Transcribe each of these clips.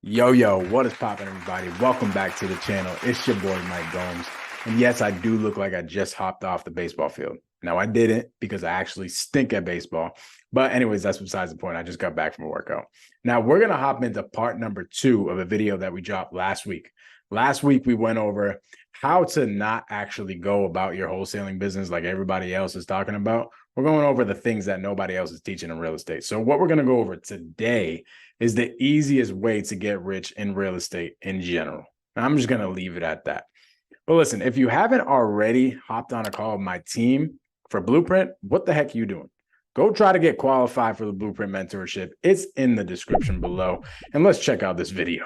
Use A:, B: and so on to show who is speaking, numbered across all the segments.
A: Yo, what is poppin', everybody? Welcome back to the channel. It's your boy, Mike Gomes. And yes, I do look like I just hopped off the baseball field. Now, I didn't because I actually stink at baseball. But anyways, that's besides the point. I just got back from a workout. Now, we're going to hop into part number 2 of a video that we dropped last week. Last week, we went over how to not actually go about your wholesaling business like everybody else is talking about. We're going over the things that nobody else is teaching in real estate. So what we're going to go over today is the easiest way to get rich in real estate in general. And I'm just going to leave it at that. But listen, if you haven't already hopped on a call with my team for Blueprint, what the heck are you doing? Go try to get qualified for the Blueprint mentorship. It's in the description below. And let's check out this video.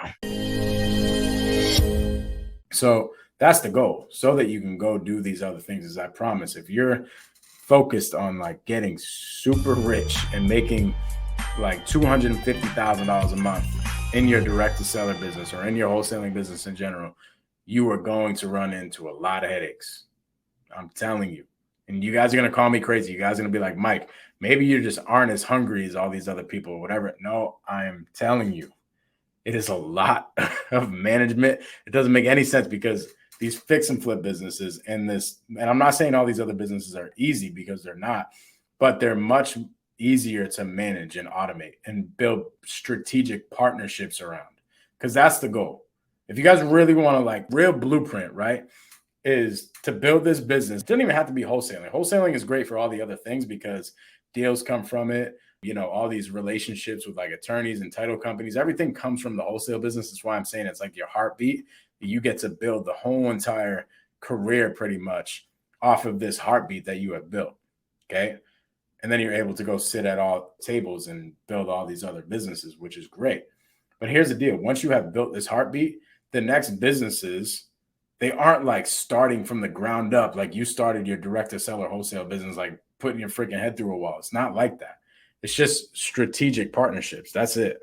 A: So that's the goal, so that you can go do these other things. As I promise, if you're focused on like getting super rich and making like $250,000 a month in your direct to seller business or in your wholesaling business in general, you are going to run into a lot of headaches. I'm telling you. And you guys are going to call me crazy. You guys are going to be like, Mike, maybe you just aren't as hungry as all these other people or whatever. No, I am telling you, it is a lot of management. It doesn't make any sense because these fix and flip businesses and I'm not saying all these other businesses are easy, because they're not, but they're much easier to manage and automate and build strategic partnerships around, because that's the goal. If you guys really want to, like, real blueprint, right, is to build this business. It doesn't even have to be wholesaling. Wholesaling is great for all the other things because deals come from it. You know, all these relationships with like attorneys and title companies, everything comes from the wholesale business. That's why I'm saying it's like your heartbeat. You get to build the whole entire career pretty much off of this heartbeat that you have built. Okay. And then you're able to go sit at all tables and build all these other businesses, which is great. But here's the deal. Once you have built this heartbeat, the next businesses, they aren't like starting from the ground up. Like you started your direct to seller wholesale business, like putting your freaking head through a wall. It's not like that. It's just strategic partnerships. That's it.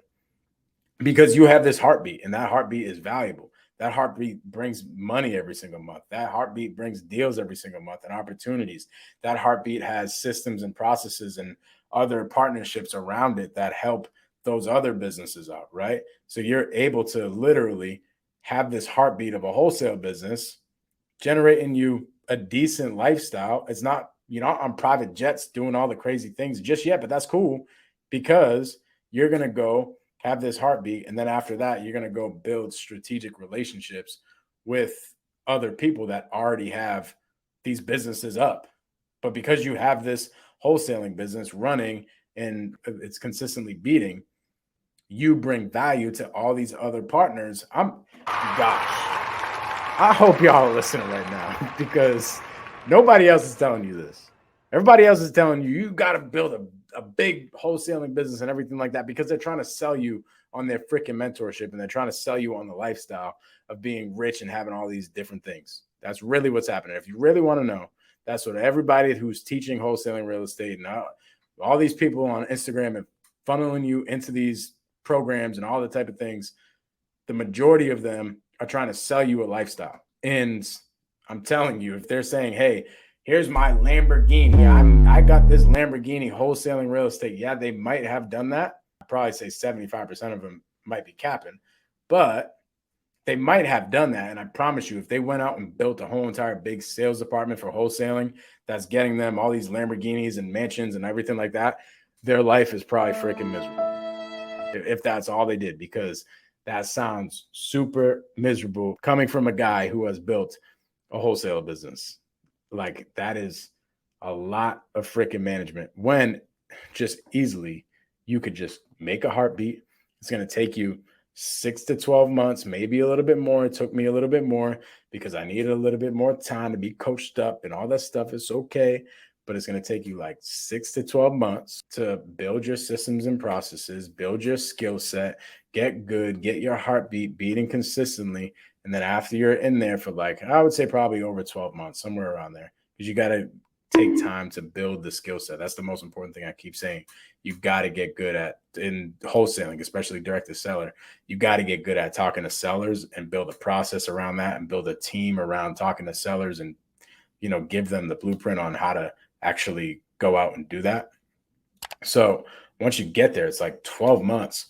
A: Because you have this heartbeat, and that heartbeat is valuable. That heartbeat brings money every single month. That heartbeat brings deals every single month and opportunities. That heartbeat has systems and processes and other partnerships around it that help those other businesses out, right? So you're able to literally have this heartbeat of a wholesale business generating you a decent lifestyle. It's not, you're not on private jets doing all the crazy things just yet, but that's cool, because you're going to go have this heartbeat. And then after that, you're going to go build strategic relationships with other people that already have these businesses up. But because you have this wholesaling business running and it's consistently beating, you bring value to all these other partners. I hope y'all are listening right now, because nobody else is telling you this. Everybody else is telling you, you got to build a big wholesaling business and everything like that, because they're trying to sell you on their freaking mentorship, and they're trying to sell you on the lifestyle of being rich and having all these different things. That's really what's happening. If you really want to know, that's what everybody who's teaching wholesaling real estate and all these people on Instagram and funneling you into these programs and all the type of things, the majority of them are trying to sell you a lifestyle. And I'm telling you, if they're saying, hey, here's my Lamborghini, I got this Lamborghini wholesaling real estate. Yeah, they might have done that. I'd probably say 75% of them might be capping, but they might have done that. And I promise you, if they went out and built a whole entire big sales department for wholesaling that's getting them all these Lamborghinis and mansions and everything like that, their life is probably freaking miserable if that's all they did, because that sounds super miserable coming from a guy who has built a wholesale business. Like, that is a lot of freaking management, when just easily you could just make a heartbeat. It's going to take you 6 to 12 months, maybe a little bit more. It took me a little bit more because I needed a little bit more time to be coached up and all that stuff. Is okay. But it's going to take you like 6 to 12 months to build your systems and processes, build your skill set, get good, get your heartbeat beating consistently. And then after you're in there for, like, I would say probably over 12 months, somewhere around there, because you got to take time to build the skill set. That's the most important thing I keep saying. You've got to get good at, in wholesaling, especially direct to seller, you got to get good at talking to sellers and build a process around that and build a team around talking to sellers and, give them the blueprint on how to actually go out and do that. So once you get there, it's like 12 months.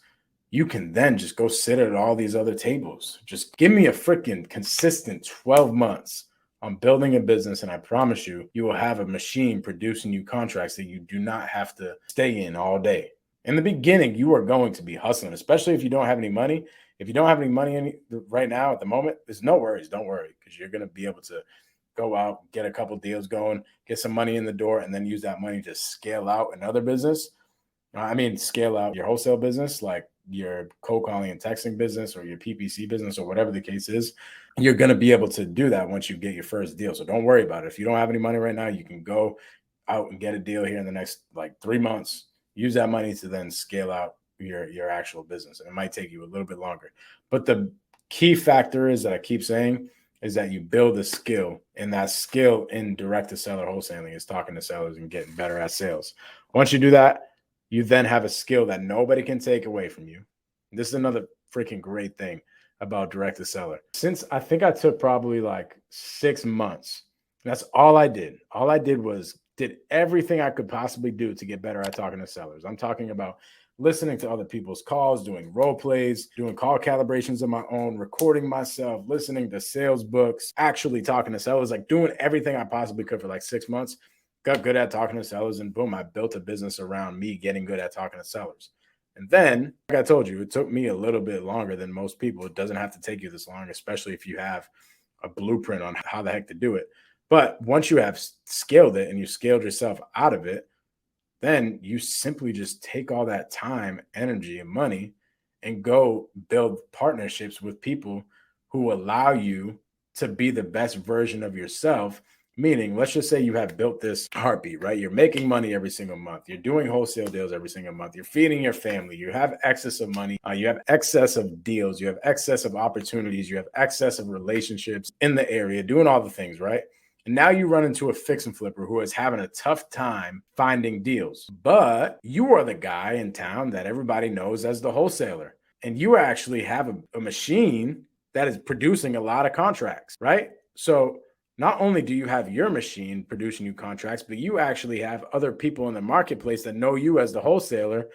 A: you can then just go sit at all these other tables. Just give me a freaking consistent 12 months on building a business, and I promise you, you will have a machine producing you contracts that you do not have to stay in all day. In the beginning, you are going to be hustling, especially if you don't have any money. If you don't have any money right now at the moment, there's no worries. Don't worry, because you're going to be able to go out, get a couple deals going, get some money in the door, and then use that money to scale out another business. I mean, scale out your wholesale business, like your cold calling and texting business or your PPC business or whatever the case is. You're going to be able to do that once you get your first deal. So don't worry about it. If you don't have any money right now, you can go out and get a deal here in the next like 3 months. Use that money to then scale out your actual business. And it might take you a little bit longer. But the key factor is that I keep saying is that you build a skill, and that skill in direct to seller wholesaling is talking to sellers and getting better at sales. Once you do that, you then have a skill that nobody can take away from you. This is another freaking great thing about direct to seller. Since I think I took probably like 6 months, that's all I did. All I did was did everything I could possibly do to get better at talking to sellers. I'm talking about listening to other people's calls, doing role plays, doing call calibrations of my own, recording myself, listening to sales books, actually talking to sellers, like doing everything I possibly could for like 6 months. Got good at talking to sellers, and boom, I built a business around me getting good at talking to sellers. And then, like I told you, it took me a little bit longer than most people. It doesn't have to take you this long, especially if you have a blueprint on how the heck to do it. But once you have scaled it and you scaled yourself out of it, then you simply just take all that time, energy, and money and go build partnerships with people who allow you to be the best version of yourself. Meaning, let's just say you have built this heartbeat, right? You're making money every single month. You're doing wholesale deals every single month. You're feeding your family. You have excess of money. You have excess of deals. You have excess of opportunities. You have excess of relationships in the area, doing all the things, right? And now you run into a fix and flipper who is having a tough time finding deals. But you are the guy in town that everybody knows as the wholesaler. And you actually have a machine that is producing a lot of contracts, right? So not only do you have your machine producing you contracts, but you actually have other people in the marketplace that know you as the wholesaler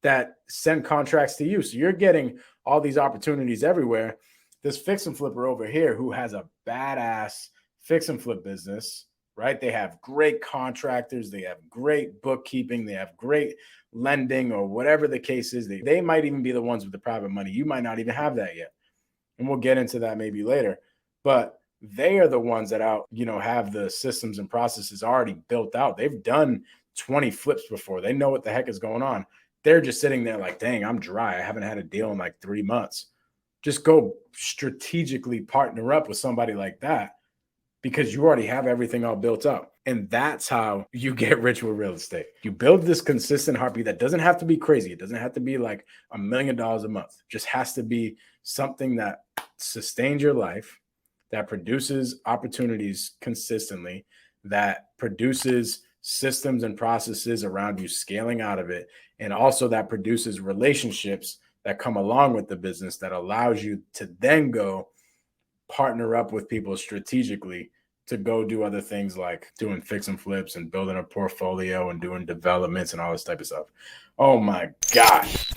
A: that send contracts to you. So you're getting all these opportunities everywhere. This fix and flipper over here who has a badass fix and flip business, right? They have great contractors. They have great bookkeeping. They have great lending or whatever the case is. They might even be the ones with the private money. You might not even have that yet. And we'll get into that maybe later. But they are the ones that have the systems and processes already built out. They've done 20 flips before. They know what the heck is going on. They're just sitting there like, dang, I'm dry. I haven't had a deal in like 3 months. Just go strategically partner up with somebody like that because you already have everything all built up. And that's how you get rich with real estate. You build this consistent heartbeat that doesn't have to be crazy. It doesn't have to be like $1 million a month. It just has to be something that sustains your life, that produces opportunities consistently, that produces systems and processes around you scaling out of it, and also that produces relationships that come along with the business that allows you to then go partner up with people strategically to go do other things like doing fix and flips and building a portfolio and doing developments and all this type of stuff. Oh my gosh.